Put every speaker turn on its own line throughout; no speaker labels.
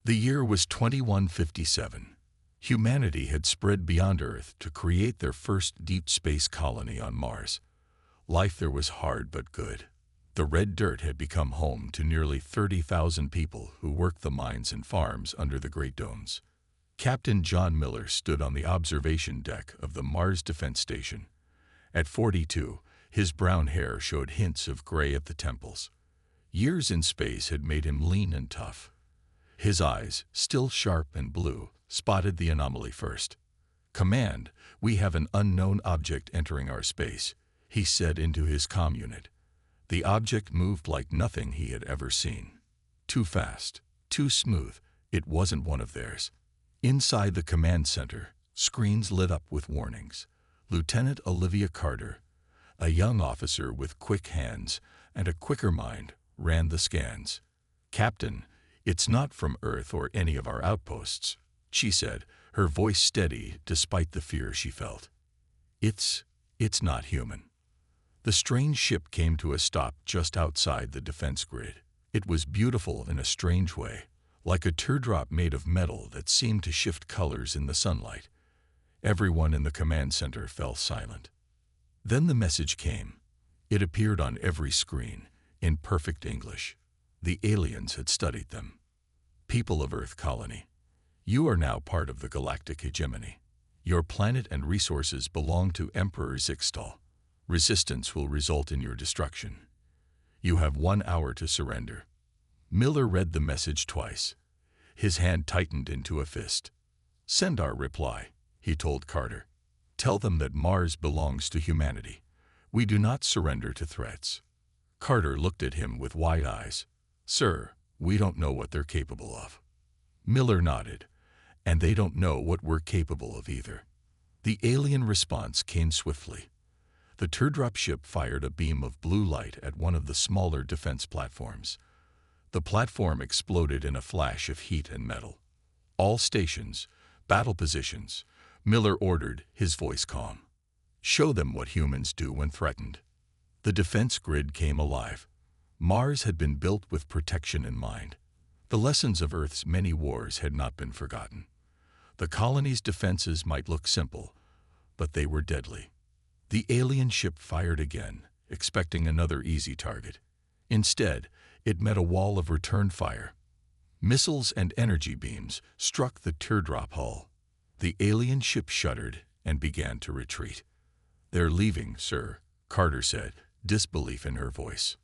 The year was 2157. Humanity had spread beyond Earth to create their first deep space colony on Mars. Life there was hard but good. The red dirt had become home to nearly 30,000 people who worked the mines and farms under the Great Domes. Captain John Miller stood on the observation deck of the Mars Defense Station. At 42, his brown hair showed hints of gray at the temples. Years in space had made him lean and tough. His eyes, still sharp and blue, spotted the anomaly first. "Command, we have an unknown object entering our space," he said into his comm unit. The object moved like nothing he had ever seen. Too fast, too smooth, it wasn't one of theirs. Inside the command center, screens lit up with warnings. Lieutenant Olivia Carter, a young officer with quick hands and a quicker mind, ran the scans. "Captain, it's not from Earth or any of our outposts," she said, her voice steady despite the fear she felt. It's not human." The strange ship came to a stop just outside the defense grid. It was beautiful in a strange way, like a teardrop made of metal that seemed to shift colors in the sunlight. Everyone in the command center fell silent. Then the message came. It appeared on every screen, in perfect English. The aliens had studied them. "People of Earth colony, you are now part of the galactic hegemony. Your planet and resources belong to Emperor Zixtal. Resistance will result in your destruction. You have 1 hour to surrender." Miller read the message twice. His hand tightened into a fist. "Send our reply," he told Carter. "Tell them that Mars belongs to humanity. We do not surrender to threats." Carter looked at him with wide eyes. "Sir, we don't know what they're capable of." Miller nodded. "And they don't know what we're capable of either." The alien response came swiftly. The teardrop ship fired a beam of blue light at one of the smaller defense platforms. The platform exploded in a flash of heat and metal. "All stations, battle positions," Miller ordered, his voice calm. "Show them what humans do when threatened." The defense grid came alive. Mars had been built with protection in mind. The lessons of Earth's many wars had not been forgotten. The colony's defenses might look simple, but they were deadly. The alien ship fired again, expecting another easy target. Instead, it met a wall of return fire. Missiles and energy beams struck the teardrop hull. The alien ship shuddered and began to retreat. "They're leaving, sir," Carter said, disbelief in her voice.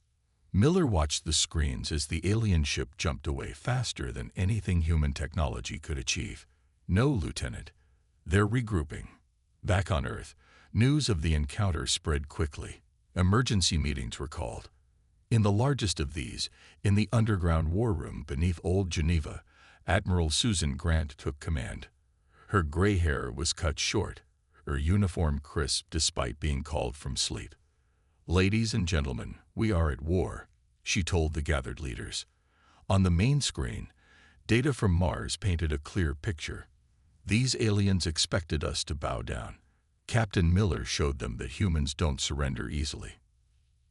Miller watched the screens as the alien ship jumped away faster than anything human technology could achieve. "No, Lieutenant. They're regrouping." Back on Earth, news of the encounter spread quickly. Emergency meetings were called. In the largest of these, in the underground war room beneath Old Geneva, Admiral Susan Grant took command. Her gray hair was cut short, her uniform crisp despite being called from sleep. "Ladies and gentlemen, we are at war," she told the gathered leaders. On the main screen, data from Mars painted a clear picture. These aliens expected us to bow down. Captain Miller showed them that humans don't surrender easily.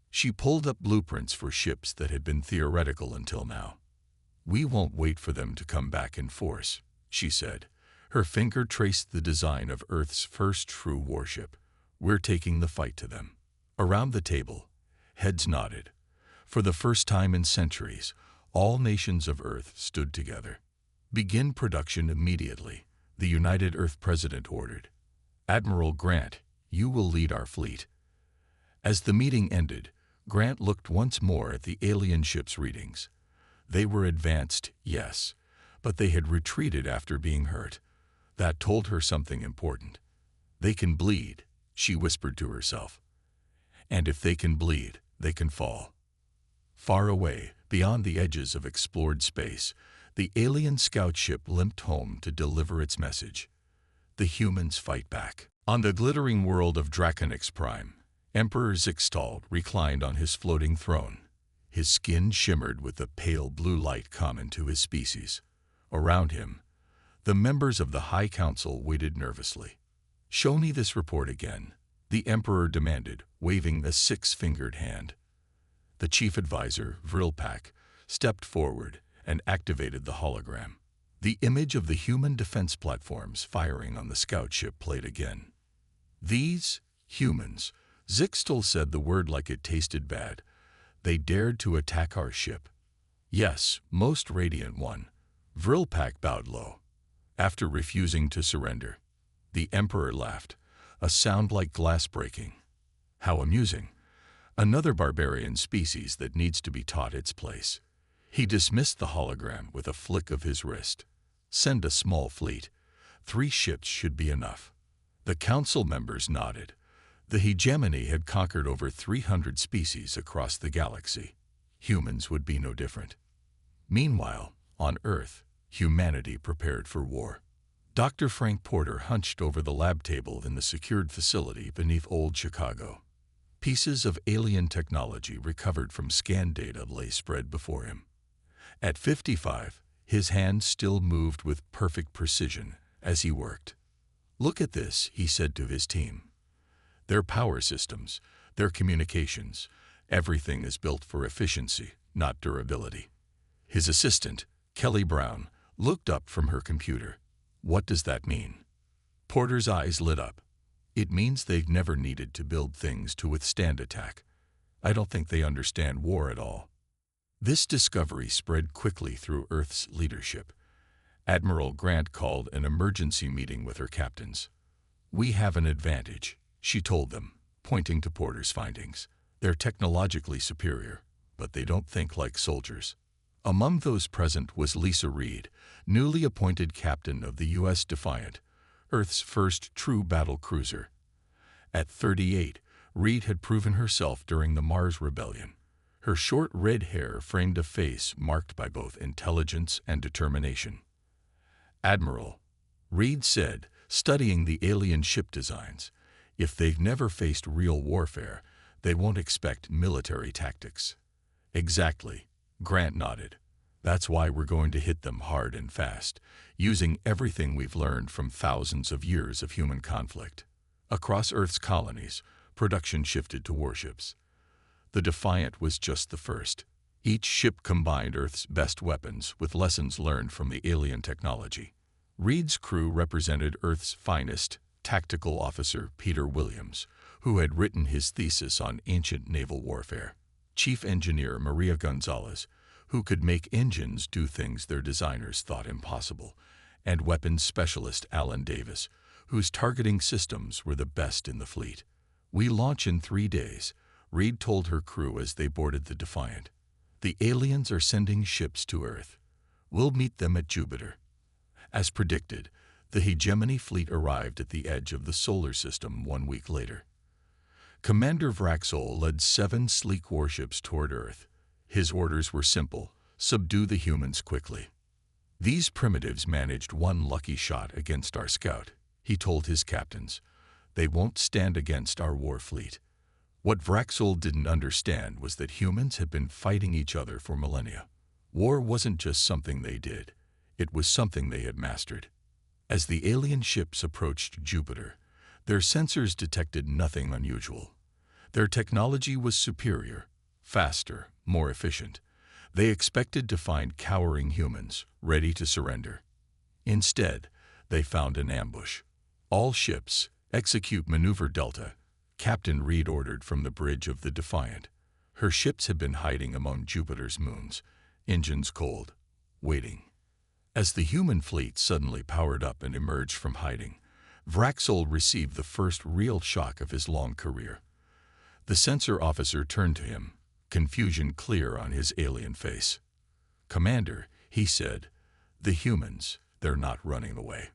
She pulled up blueprints for ships that had been theoretical until now. "We won't wait for them to come back in force," she said. Her finger traced the design of Earth's first true warship. "We're taking the fight to them." Around the table, heads nodded. For the first time in centuries, all nations of Earth stood together. "Begin production immediately," the United Earth President ordered. "Admiral Grant, you will lead our fleet." As the meeting ended, Grant looked once more at the alien ship's readings. They were advanced, yes, but they had retreated after being hurt. That told her something important. "They can bleed," she whispered to herself. "And if they can bleed, they can fall." Far away, beyond the edges of explored space, the alien scout ship limped home to deliver its message. The humans fight back. On the glittering world of Draconix Prime, Emperor Zixtal reclined on his floating throne. His skin shimmered with the pale blue light common to his species. Around him, the members of the High Council waited nervously. "Show me this report again," the Emperor demanded, waving a six-fingered hand. The chief advisor, Vrilpak, stepped forward and activated the hologram. The image of the human defense platforms firing on the scout ship played again. These humans, Zixtel said the word like it tasted bad. They dared to attack our ship. Yes, most radiant one. Vrilpak bowed low. After refusing to surrender, the Emperor laughed, a sound like glass breaking. How amusing. Another barbarian species that needs to be taught its place. He dismissed the hologram with a flick of his wrist. Send a small fleet. 3 ships should be enough. The council members nodded. The hegemony had conquered over 300 species across the galaxy. Humans would be no different. Meanwhile, on Earth, humanity prepared for war. Dr. Frank Porter hunched over the lab table in the secured facility beneath Old Chicago. Pieces of alien technology recovered from scan data lay spread before him. At 55, his hands still moved with perfect precision as he worked. "Look at this," he said to his team. "Their power systems, their communications, everything is built for efficiency, not durability." His assistant, Kelly Brown, looked up from her computer. "What does that mean?" Porter's eyes lit up. "It means they've never needed to build things to withstand attack. I don't think they understand war at all." This discovery spread quickly through Earth's leadership. Admiral Grant called an emergency meeting with her captains. "We have an advantage," she told them, pointing to Porter's findings. "They're technologically superior, but they don't think like soldiers." Among those present was Lisa Reed, newly appointed captain of the U.S. Defiant, Earth's first true battle cruiser. At 38, Reed had proven herself during the Mars Rebellion. Her short red hair framed a face marked by both intelligence and determination. "Admiral," Reed said, studying the alien ship designs, "if they've never faced real warfare, they won't expect military tactics." "Exactly," Grant nodded. "That's why we're going to hit them hard and fast, using everything we've learned from thousands of years of human conflict." Across Earth's colonies, production shifted to warships. The Defiant was just the first. Each ship combined Earth's best weapons with lessons learned from the alien technology. Reed's crew represented Earth's finest, tactical officer Peter Williams, who had written his thesis on ancient naval warfare. Chief engineer Maria Gonzalez, who could make engines do things their designers thought impossible, and weapons specialist Alan Davis, whose targeting systems were the best in the fleet. "We launch in 3 days," Reed told her crew as they boarded the Defiant. "The aliens are sending ships to Earth. We'll meet them at Jupiter." As predicted, the hegemony fleet arrived at the edge of the solar system 1 week later. Commander Vraxol led 7 sleek warships toward Earth. His orders were simple: subdue the humans quickly. "These primitives managed 1 lucky shot against our scout," he told his captains. "They won't stand against our war fleet." What Vraxol didn't understand was that humans had been fighting each other for millennia. War wasn't just something they did. It was something they had mastered. As the alien ships approached Jupiter, their sensors detected nothing unusual. Their technology was superior, faster, more efficient. They expected to find cowering humans, ready to surrender. Instead, they found an ambush. "All ships, execute Maneuver Delta," Captain Reed ordered from the bridge of the Defiant. Her ships had been hiding among Jupiter's moons, engines cold, waiting. As the human fleet suddenly powered up and emerged from hiding, Vraxol received the first real shock of his long career. The sensor officer turned to him, confusion clear on his alien face. "Commander," he said, "the humans, they're not running away."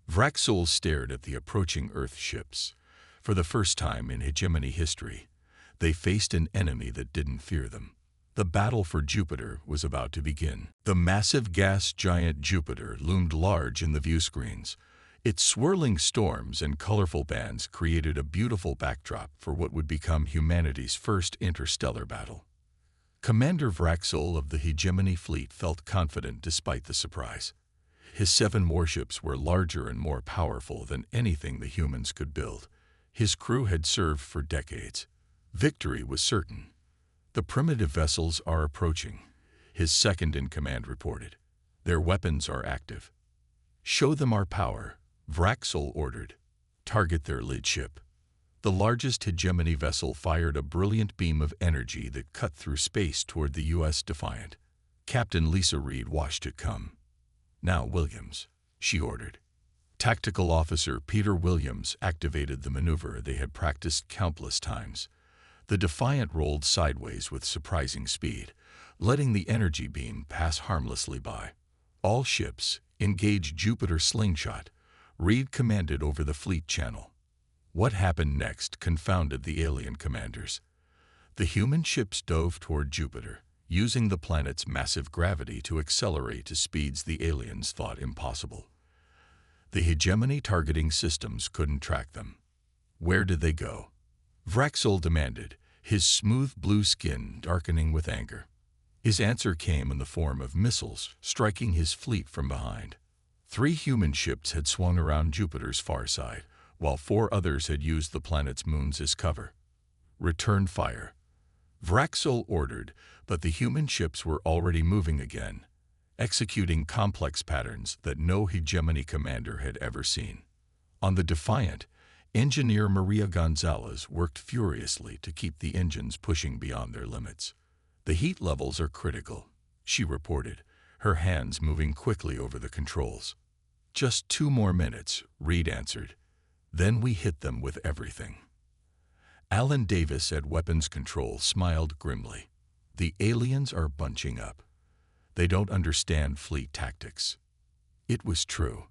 Vraxol stared at the approaching Earth ships. For the first time in hegemony history, they faced an enemy that didn't fear them. The battle for Jupiter was about to begin. The massive gas giant Jupiter loomed large in the view screens. Its swirling storms and colorful bands created a beautiful backdrop for what would become humanity's first interstellar battle. Commander Vraxol of the Hegemony Fleet felt confident despite the surprise. His 7 warships were larger and more powerful than anything the humans could build. His crew had served for decades. Victory was certain. "The primitive vessels are approaching," his second-in-command reported. Their weapons are active. Show them our power, Vraxel ordered. Target their lead ship. The largest hegemony vessel fired a brilliant beam of energy that cut through space toward the U.S. Defiant. Captain Lisa Reed watched it come. Now, Williams, she ordered. Tactical Officer Peter Williams activated the maneuver they had practiced countless times. The Defiant rolled sideways with surprising speed, letting the energy beam pass harmlessly by. All ships, engage Jupiter slingshot, Reed commanded over the fleet channel. What happened next confounded the alien commanders. The human ships dove toward Jupiter, using the planet's massive gravity to accelerate to speeds the aliens thought impossible. The hegemony targeting systems couldn't track them. Where did they go? Vraxel demanded, his smooth blue skin darkening with anger. His answer came in the form of missiles striking his fleet from behind. 3 human ships had swung around Jupiter's far side, while 4 others had used the planet's moons as cover. Return fire. Vraxel ordered, but the human ships were already moving again, executing complex patterns that no hegemony commander had ever seen. On the Defiant, engineer Maria Gonzalez worked furiously to keep the engines pushing beyond their limits. The heat levels are critical, she reported, her hands moving quickly over the controls. Just 2 more minutes, Reed answered. Then we hit them with everything. Alan Davis at Weapons Control smiled grimly. The aliens are bunching up. They don't understand fleet tactics. It was true.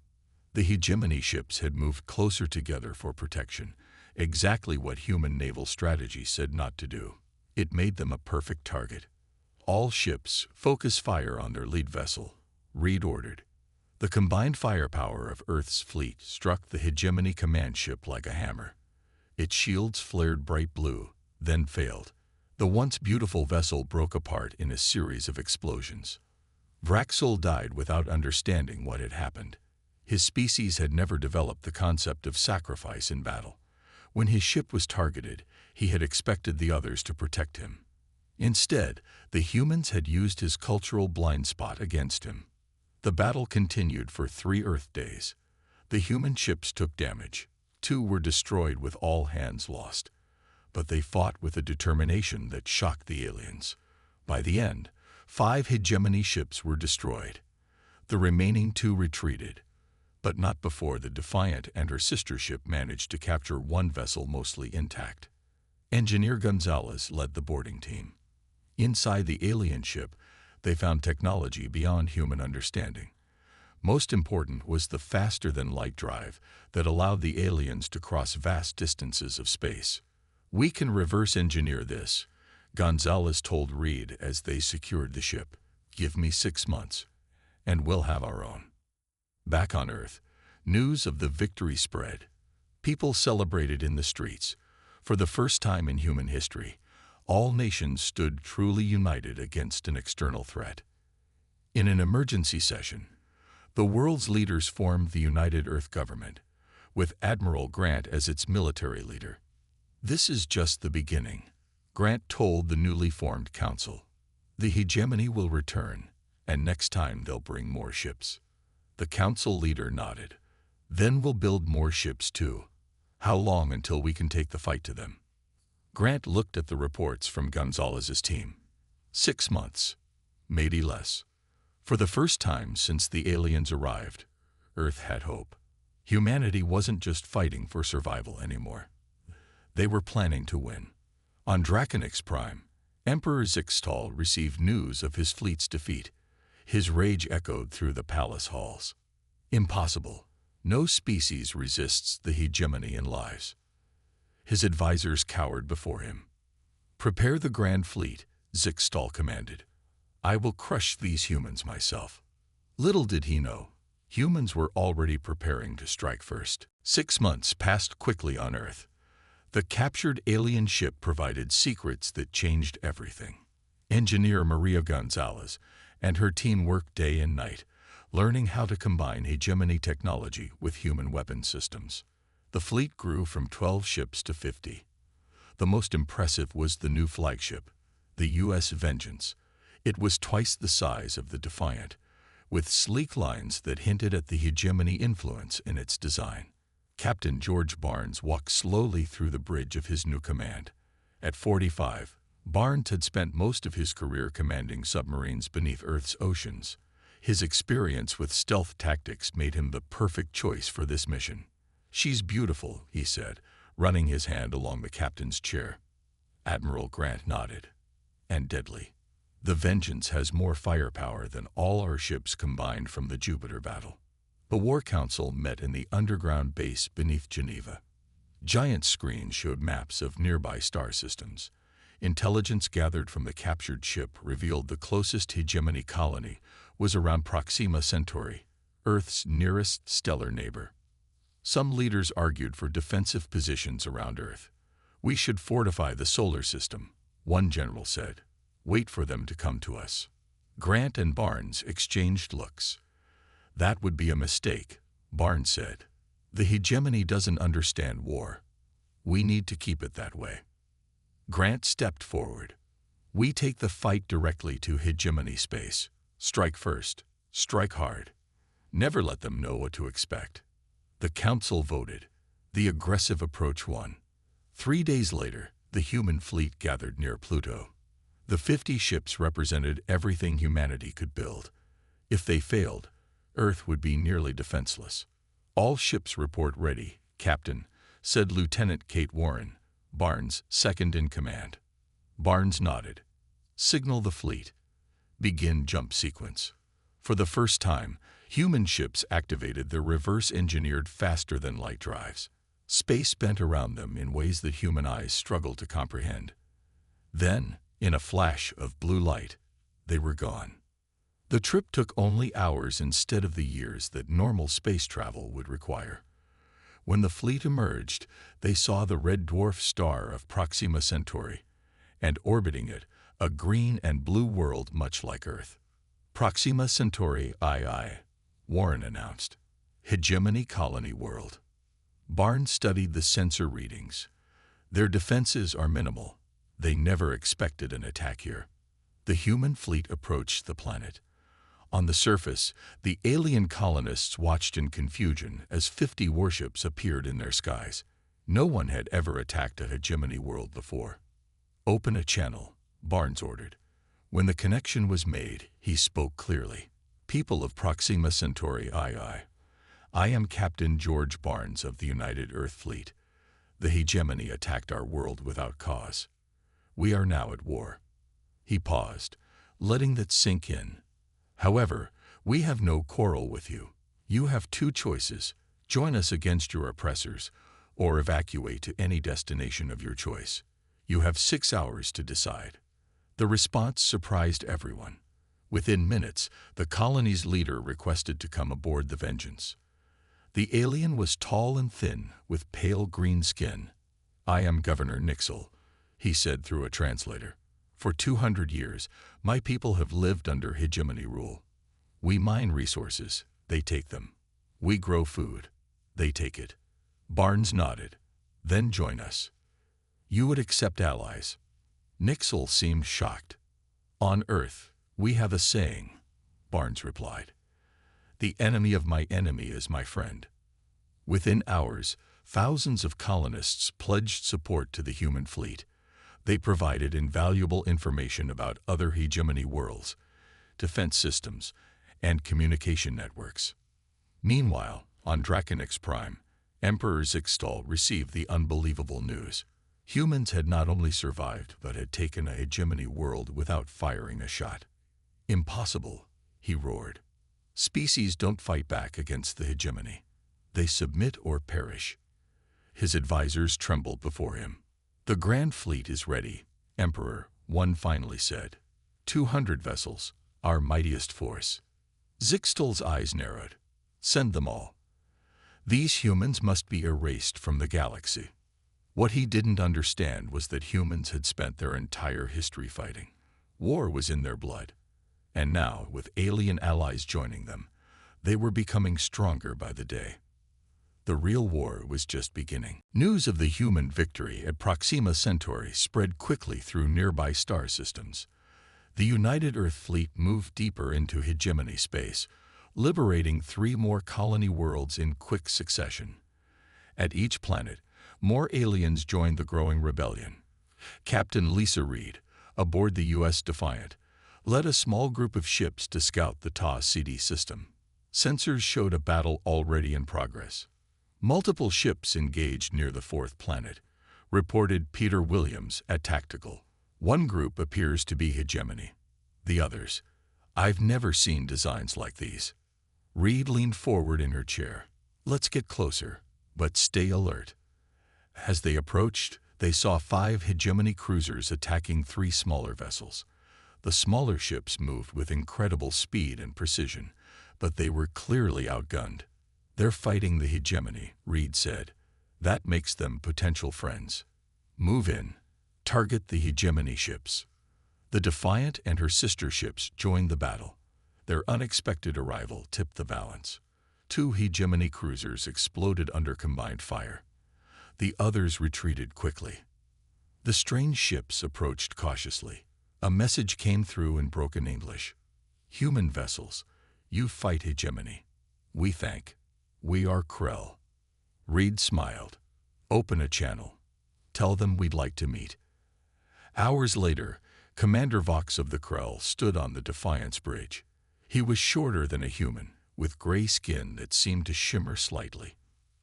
The hegemony ships had moved closer together for protection, exactly what human naval strategy said not to do. It made them a perfect target. All ships focus fire on their lead vessel, Reed ordered. The combined firepower of Earth's fleet struck the hegemony command ship like a hammer. Its shields flared bright blue, then failed. The once beautiful vessel broke apart in a series of explosions. Vraxel died without understanding what had happened. His species had never developed the concept of sacrifice in battle. When his ship was targeted, he had expected the others to protect him. Instead, the humans had used his cultural blind spot against him. The battle continued for 3 Earth days. The human ships took damage. 2 were destroyed with all hands lost. But they fought with a determination that shocked the aliens. By the end, 5 hegemony ships were destroyed. The remaining 2 retreated, but not before the Defiant and her sister ship managed to capture 1 vessel mostly intact. Engineer Gonzalez led the boarding team. Inside the alien ship, they found technology beyond human understanding. Most important was the faster-than-light drive that allowed the aliens to cross vast distances of space. "We can reverse engineer this," Gonzalez told Reed as they secured the ship. "Give me 6 months, and we'll have our own." Back on Earth, news of the victory spread. People celebrated in the streets. For the first time in human history, all nations stood truly united against an external threat. In an emergency session, the world's leaders formed the United Earth Government, with Admiral Grant as its military leader. "This is just the beginning," Grant told the newly formed council. "The hegemony will return, and next time they'll bring more ships." The council leader nodded. "Then we'll build more ships too. How long until we can take the fight to them?" Grant looked at the reports from Gonzalez's team. 6 months, maybe less. For the first time since the aliens arrived, Earth had hope. Humanity wasn't just fighting for survival anymore. They were planning to win. On Draconix Prime, Emperor Zixtal received news of his fleet's defeat. His rage echoed through the palace halls. Impossible. No species resists the hegemony in lives. His advisors cowered before him. "Prepare the Grand Fleet," Zixtal commanded. "I will crush these humans myself." Little did he know, humans were already preparing to strike first. 6 months passed quickly on Earth. The captured alien ship provided secrets that changed everything. Engineer Maria Gonzalez and her team worked day and night, learning how to combine hegemony technology with human weapon systems. The fleet grew from 12 ships to 50. The most impressive was the new flagship, the U.S. Vengeance. It was twice the size of the Defiant, with sleek lines that hinted at the hegemony influence in its design. Captain George Barnes walked slowly through the bridge of his new command. At 45, Barnes had spent most of his career commanding submarines beneath Earth's oceans. His experience with stealth tactics made him the perfect choice for this mission. "She's beautiful," he said, running his hand along the captain's chair. Admiral Grant nodded. "And deadly. The Vengeance has more firepower than all our ships combined from the Jupiter battle." The War Council met in the underground base beneath Geneva. Giant screens showed maps of nearby star systems. Intelligence gathered from the captured ship revealed the closest hegemony colony was around Proxima Centauri, Earth's nearest stellar neighbor. Some leaders argued for defensive positions around Earth. "We should fortify the solar system," one general said. "Wait for them to come to us." Grant and Barnes exchanged looks. "That would be a mistake," Barnes said. "The hegemony doesn't understand war. We need to keep it that way." Grant stepped forward. "We take the fight directly to hegemony space. Strike first. Strike hard. Never let them know what to expect." The council voted. The aggressive approach won. 3 days later, the human fleet gathered near Pluto. The 50 ships represented everything humanity could build. If they failed, Earth would be nearly defenseless. "All ships report ready, Captain," said Lieutenant Kate Warren, Barnes' second-in-command. Barnes nodded. "Signal the fleet. Begin jump sequence." For the first time, human ships activated their reverse-engineered faster-than-light drives. Space bent around them in ways that human eyes struggled to comprehend. Then, in a flash of blue light, they were gone. The trip took only hours instead of the years that normal space travel would require. When the fleet emerged, they saw the red dwarf star of Proxima Centauri, and orbiting it, a green and blue world much like Earth. "Proxima Centauri II," Warren announced. "Hegemony colony world." Barnes studied the sensor readings. "Their defenses are minimal. They never expected an attack here." The human fleet approached the planet. On the surface, the alien colonists watched in confusion as 50 warships appeared in their skies. No one had ever attacked a hegemony world before. "Open a channel," Barnes ordered. When the connection was made, he spoke clearly. "People of Proxima Centauri II, I am Captain George Barnes of the United Earth Fleet. The hegemony attacked our world without cause. We are now at war." He paused, letting that sink in. "However, we have no quarrel with you. You have 2 choices: join us against your oppressors, or evacuate to any destination of your choice. You have 6 hours to decide." The response surprised everyone. Within minutes, the colony's leader requested to come aboard the Vengeance. The alien was tall and thin, with pale green skin. "I am Governor Nixel," he said through a translator. "For 200 years, my people have lived under hegemony rule. We mine resources, they take them. We grow food, they take it." Barnes nodded. "Then join us. You would accept allies." Nixel seemed shocked. "On Earth, we have a saying," Barnes replied. "The enemy of my enemy is my friend." Within hours, thousands of colonists pledged support to the human fleet. They provided invaluable information about other hegemony worlds, defense systems, and communication networks. Meanwhile, on Draconix Prime, Emperor Zixtal received the unbelievable news. Humans had not only survived, but had taken a hegemony world without firing a shot. "Impossible," he roared. "Species don't fight back against the hegemony. They submit or perish." His advisors trembled before him. "The Grand Fleet is ready, Emperor," one finally said. 200 vessels, our mightiest force." Zixtal's eyes narrowed. "Send them all. These humans must be erased from the galaxy." What he didn't understand was that humans had spent their entire history fighting. War was in their blood. And now, with alien allies joining them, they were becoming stronger by the day. The real war was just beginning. News of the human victory at Proxima Centauri spread quickly through nearby star systems. The United Earth Fleet moved deeper into hegemony space, liberating 3 more colony worlds in quick succession. At each planet, more aliens joined the growing rebellion. Captain Lisa Reed, aboard the U.S. Defiant, led a small group of ships to scout the TA-CD system. Sensors showed a battle already in progress. Multiple ships engaged near the 4th planet, reported Peter Williams at Tactical. One group appears to be Hegemony. The others, I've never seen designs like these. Reed leaned forward in her chair. Let's get closer, but stay alert. As they approached, they saw 5 Hegemony cruisers attacking 3 smaller vessels. The smaller ships moved with incredible speed and precision, but they were clearly outgunned. They're fighting the Hegemony, Reed said. That makes them potential friends. Move in. Target the Hegemony ships. The Defiant and her sister ships joined the battle. Their unexpected arrival tipped the balance. 2 Hegemony cruisers exploded under combined fire. The others retreated quickly. The strange ships approached cautiously. A message came through in broken English. Human vessels, you fight Hegemony. We thank. We are Krell. Reed smiled. Open a channel. Tell them we'd like to meet. Hours later, Commander Vox of the Krell stood on the Defiance bridge. He was shorter than a human, with gray skin that seemed to shimmer slightly.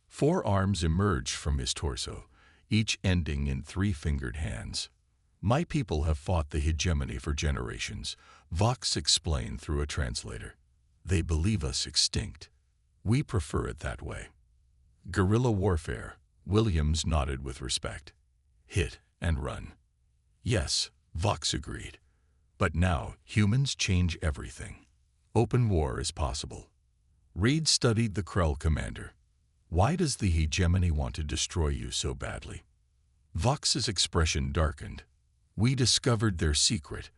4 arms emerged from his torso, each ending in 3-fingered hands. My people have fought the Hegemony for generations, Vox explained through a translator. They believe us extinct. We prefer it that way. Guerrilla warfare, Williams nodded with respect. Hit and run. Yes, Vox agreed. But now humans change everything. Open war is possible. Reed studied the Krell commander. Why does the Hegemony want to destroy you so badly? Vox's expression darkened. We discovered their secret.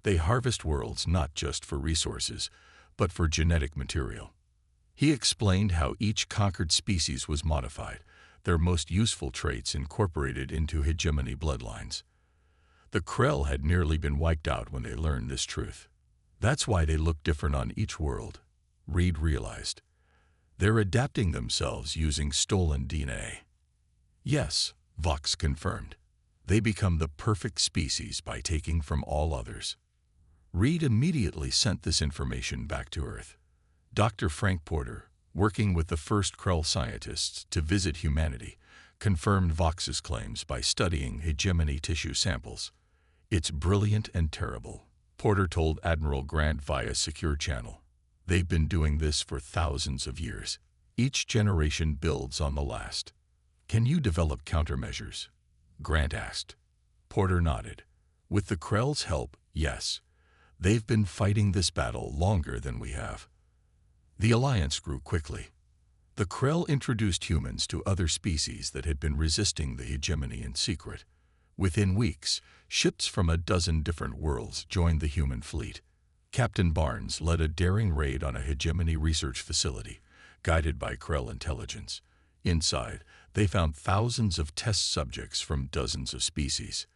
They harvest worlds not just for resources, but for genetic material. He explained how each conquered species was modified, their most useful traits incorporated into Hegemony bloodlines. The Krell had nearly been wiped out when they learned this truth. That's why they look different on each world, Reed realized. They're adapting themselves using stolen DNA. Yes, Vox confirmed. They become the perfect species by taking from all others. Reed immediately sent this information back to Earth. Dr. Frank Porter, working with the first Krell scientists to visit humanity, confirmed Vox's claims by studying Hegemony tissue samples. It's brilliant and terrible, Porter told Admiral Grant via secure channel. They've been doing this for thousands of years. Each generation builds on the last. Can you develop countermeasures? Grant asked. Porter nodded. With the Krell's help, yes. They've been fighting this battle longer than we have. The alliance grew quickly. The Krell introduced humans to other species that had been resisting the Hegemony in secret. Within weeks, ships from a dozen different worlds joined the human fleet. Captain Barnes led a daring raid on a Hegemony research facility, guided by Krell intelligence. Inside, they found thousands of test subjects from dozens of species.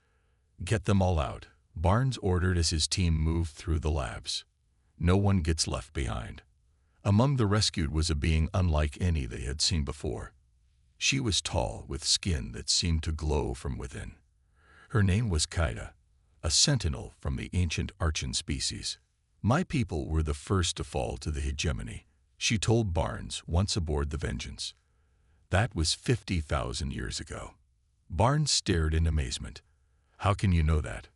Get them all out, Barnes ordered as his team moved through the labs. No one gets left behind. Among the rescued was a being unlike any they had seen before. She was tall, with skin that seemed to glow from within. Her name was Kaida, a sentinel from the ancient Archon species. My people were the first to fall to the Hegemony, she told Barnes once aboard the Vengeance. That was 50,000 years ago. Barnes stared in amazement. How can you know that?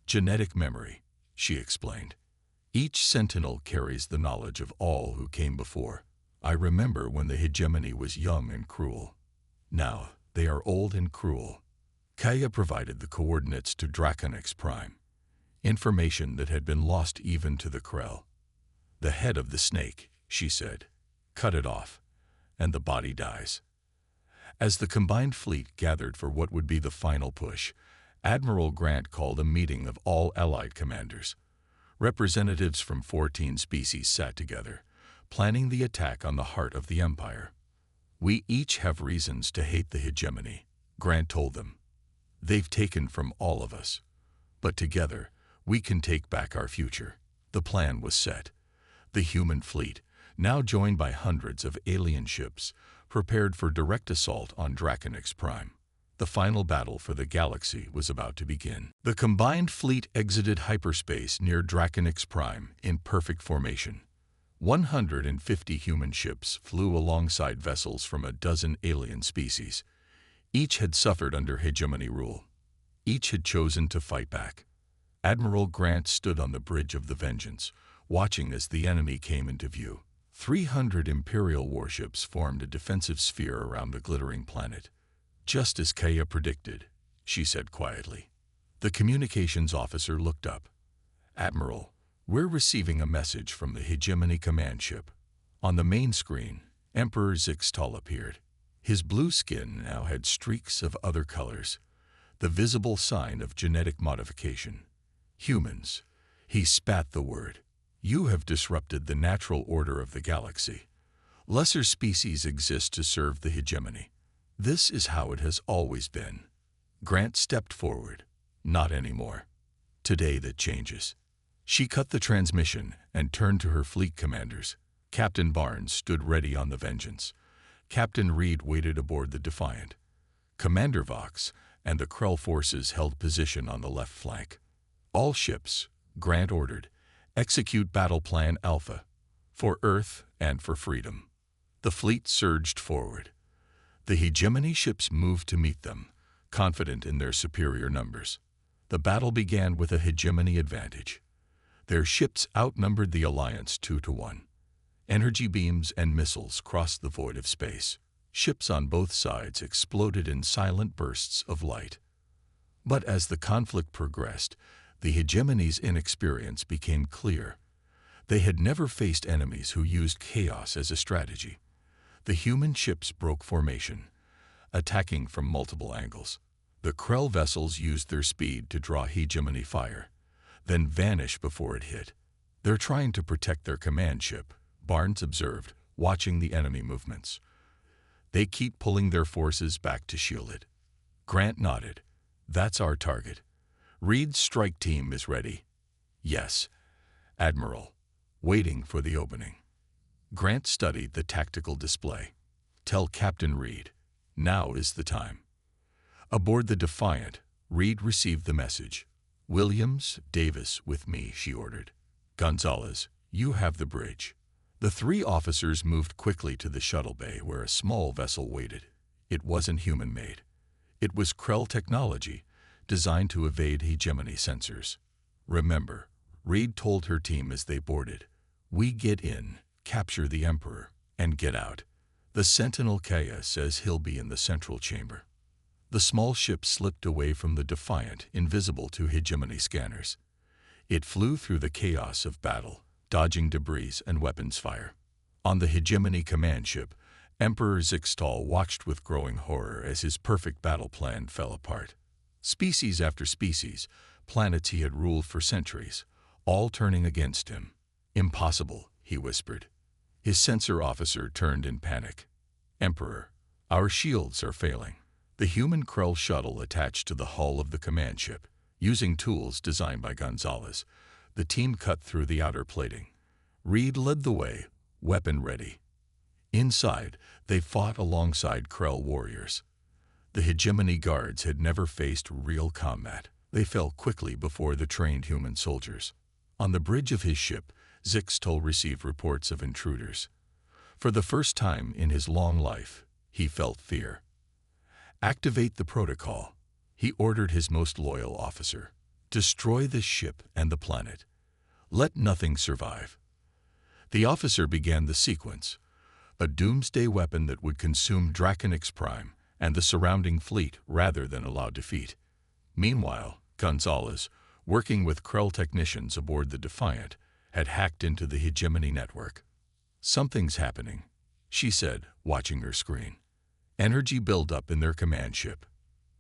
Genetic memory, she explained. Each sentinel carries the knowledge of all who came before. I remember when the Hegemony was young and cruel. Now they are old and cruel. Kaya provided the coordinates to Draconix Prime, information that had been lost even to the Krell. The head of the snake, she said. Cut it off, and the body dies. As the combined fleet gathered for what would be the final push, Admiral Grant called a meeting of all Allied commanders. Representatives from 14 species sat together, planning the attack on the heart of the Empire. We each have reasons to hate the Hegemony, Grant told them. They've taken from all of us. But together, we can take back our future. The plan was set. The human fleet, now joined by hundreds of alien ships, prepared for direct assault on Draconix Prime. The final battle for the galaxy was about to begin. The combined fleet exited hyperspace near Draconix Prime in perfect formation. 150 human ships flew alongside vessels from a dozen alien species. Each had suffered under hegemony rule. Each had chosen to fight back. Admiral Grant stood on the bridge of the Vengeance, watching as the enemy came into view. 300 Imperial warships formed a defensive sphere around the glittering planet. "Just as Kaya predicted," she said quietly. The communications officer looked up. "Admiral, we're receiving a message from the Hegemony command ship." On the main screen, Emperor Zixtal appeared. His blue skin now had streaks of other colors, the visible sign of genetic modification. "Humans," he spat the word. "You have disrupted the natural order of the galaxy. Lesser species exist to serve the hegemony. This is how it has always been." Grant stepped forward. "Not anymore. Today that changes." She cut the transmission and turned to her fleet commanders. Captain Barnes stood ready on the Vengeance. Captain Reed waited aboard the Defiant. Commander Vox and the Krell forces held position on the left flank. "All ships," Grant ordered, "execute Battle Plan Alpha, for Earth and for freedom." The fleet surged forward. The hegemony ships moved to meet them, confident in their superior numbers. The battle began with a hegemony advantage. Their ships outnumbered the Alliance 2-1. Energy beams and missiles crossed the void of space. Ships on both sides exploded in silent bursts of light. But as the conflict progressed, the hegemony's inexperience became clear. They had never faced enemies who used chaos as a strategy. The human ships broke formation, attacking from multiple angles. The Krell vessels used their speed to draw hegemony fire, then vanish before it hit. "They're trying to protect their command ship," Barnes observed, watching the enemy movements. "They keep pulling their forces back to shield it." Grant nodded. "That's our target. Reed's strike team is ready." "Yes, Admiral. Waiting for the opening." Grant studied the tactical display. "Tell Captain Reed, now is the time." Aboard the Defiant, Reed received the message. "Williams, Davis with me," she ordered. "Gonzalez, you have the bridge." The three officers moved quickly to the shuttle bay where a small vessel waited. It wasn't human-made. It was Krell technology, designed to evade hegemony sensors. "Remember," Reed told her team as they boarded, "we get in, capture the Emperor, and get out. The Sentinel Kaya says he'll be in the central chamber." The small ship slipped away from the Defiant, invisible to hegemony scanners. It flew through the chaos of battle, dodging debris and weapons fire. On the hegemony command ship, Emperor Zixtal watched with growing horror as his perfect battle plan fell apart. Species after species, planets he had ruled for centuries, all turning against him. "Impossible," he whispered. His sensor officer turned in panic. "Emperor, our shields are failing." The human Krell shuttle attached to the hull of the command ship. Using tools designed by Gonzalez, the team cut through the outer plating. Reed led the way, weapon ready. Inside, they fought alongside Krell warriors. The hegemony guards had never faced real combat. They fell quickly before the trained human soldiers. On the bridge of his ship, Zixtal received reports of intruders. For the first time in his long life, he felt fear. "Activate the protocol," he ordered his most loyal officer. "Destroy the ship and the planet. Let nothing survive." The officer began the sequence, a doomsday weapon that would consume Draconix Prime and the surrounding fleet rather than allow defeat. Meanwhile, Gonzalez, working with Krell technicians aboard the Defiant, had hacked into the hegemony network. "Something's happening," she said, watching her screen. "Energy buildup in their command ship."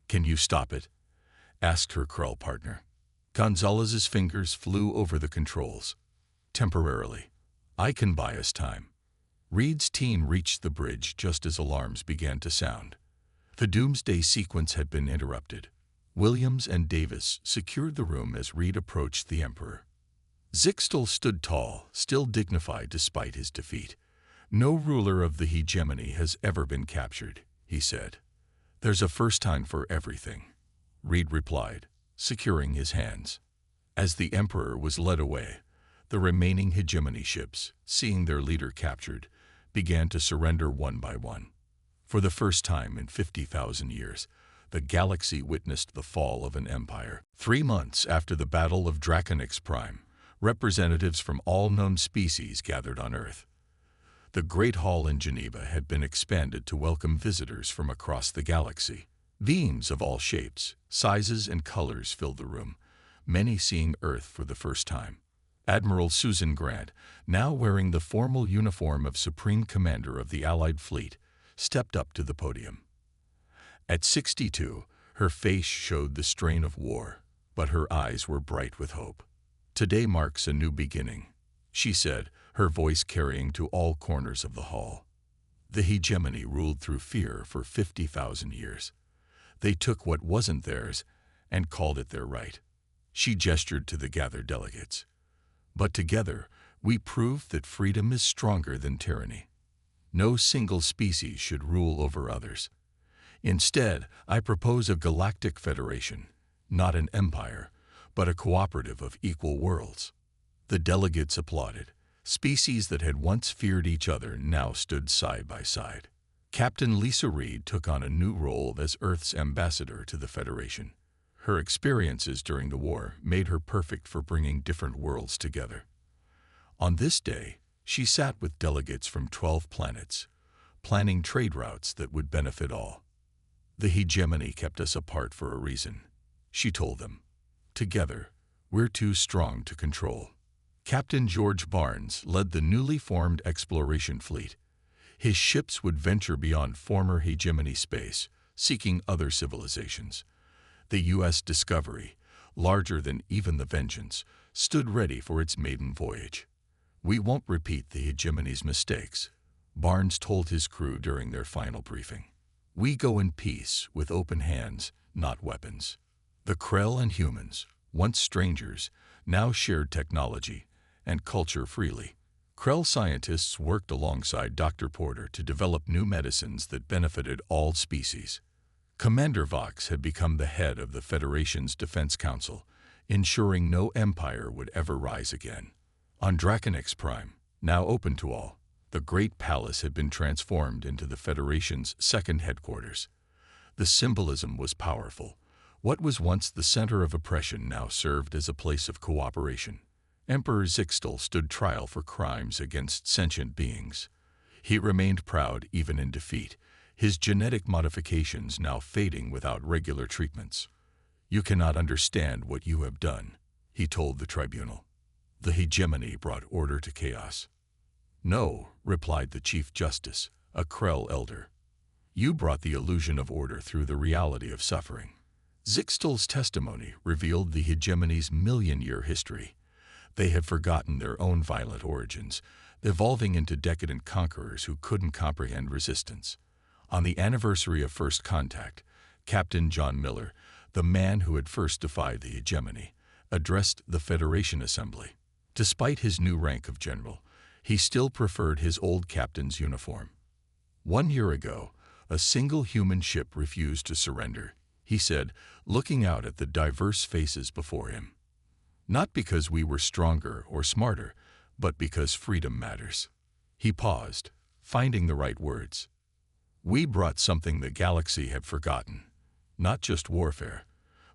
"Can you stop it?" asked her Krell partner. Gonzalez's fingers flew over the controls. "Temporarily. I can buy us time." Reed's team reached the bridge just as alarms began to sound. The doomsday sequence had been interrupted. Williams and Davis secured the room as Reed approached the Emperor. Zixtal stood tall, still dignified despite his defeat. No ruler of the hegemony has ever been captured, he said. There's a first time for everything, Reed replied, securing his hands. As the Emperor was led away, the remaining hegemony ships, seeing their leader captured, began to surrender one by one. For the first time in 50,000 years, the galaxy witnessed the fall of an empire. 3 months after the Battle of Draconix Prime, representatives from all known species gathered on Earth. The Great Hall in Geneva had been expanded to welcome visitors from across the galaxy. Beings of all shapes, sizes, and colors filled the room, many seeing Earth for the first time. Admiral Susan Grant, now wearing the formal uniform of Supreme Commander of the Allied Fleet, stepped up to the podium. At 62, her face showed the strain of war, but her eyes were bright with hope. Today marks a new beginning, she said, her voice carrying to all corners of the hall. The hegemony ruled through fear for 50,000 years. They took what wasn't theirs and called it their right. She gestured to the gathered delegates. But together, we proved that freedom is stronger than tyranny. No single species should rule over others. Instead, I propose a galactic federation, not an empire, but a cooperative of equal worlds. The delegates applauded. Species that had once feared each other now stood side by side. Captain Lisa Reed took on a new role as Earth's ambassador to the Federation. Her experiences during the war made her perfect for bringing different worlds together. On this day, she sat with delegates from 12 planets, planning trade routes that would benefit all. The hegemony kept us apart for a reason, she told them. Together, we're too strong to control. Captain George Barnes led the newly formed exploration fleet. His ships would venture beyond former hegemony space, seeking other civilizations. The U.S. Discovery, larger than even the Vengeance, stood ready for its maiden voyage. We won't repeat the hegemony's mistakes, Barnes told his crew during their final briefing. We go in peace with open hands, not weapons. The Krell and humans, once strangers, now shared technology and culture freely. Krell scientists worked alongside Dr. Porter to develop new medicines that benefited all species. Commander Vox had become the head of the Federation's Defense Council, ensuring no empire would ever rise again. On Draconix Prime, now open to all, the Great Palace had been transformed into the Federation's second headquarters. The symbolism was powerful. What was once the center of oppression now served as a place of cooperation. Emperor Zixtal stood trial for crimes against sentient beings. He remained proud even in defeat, his genetic modifications now fading without regular treatments. You cannot understand what you have done, he told the tribunal. The hegemony brought order to chaos. No, replied the Chief Justice, a Krell elder. You brought the illusion of order through the reality of suffering. Zixtal's testimony revealed the hegemony's million-year history. They had forgotten their own violent origins, evolving into decadent conquerors who couldn't comprehend resistance. On the anniversary of First Contact, Captain John Miller, the man who had first defied the hegemony, addressed the Federation Assembly. Despite his new rank of general, he still preferred his old captain's uniform. 1 year ago, a single human ship refused to surrender, he said, looking out at the diverse faces before him. Not because we were stronger or smarter, but because freedom matters. He paused, finding the right words. We brought something the galaxy had forgotten, not just warfare,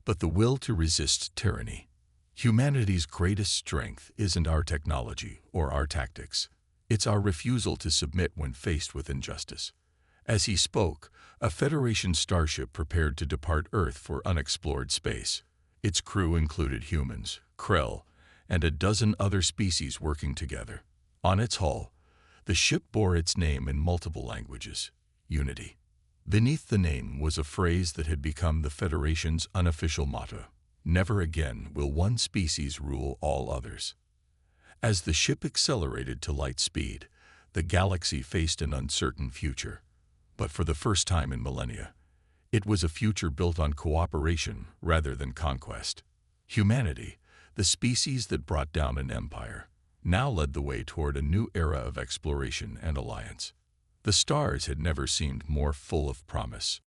but the will to resist tyranny. Humanity's greatest strength isn't our technology or our tactics. It's our refusal to submit when faced with injustice. As he spoke, a Federation starship prepared to depart Earth for unexplored space. Its crew included humans, Krell, and a dozen other species working together. On its hull, the ship bore its name in multiple languages, Unity. Beneath the name was a phrase that had become the Federation's unofficial motto: never again will one species rule all others. As the ship accelerated to light speed, the galaxy faced an uncertain future. But for the first time in millennia, it was a future built on cooperation rather than conquest. Humanity, the species that brought down an empire, now led the way toward a new era of exploration and alliance. The stars had never seemed more full of promise.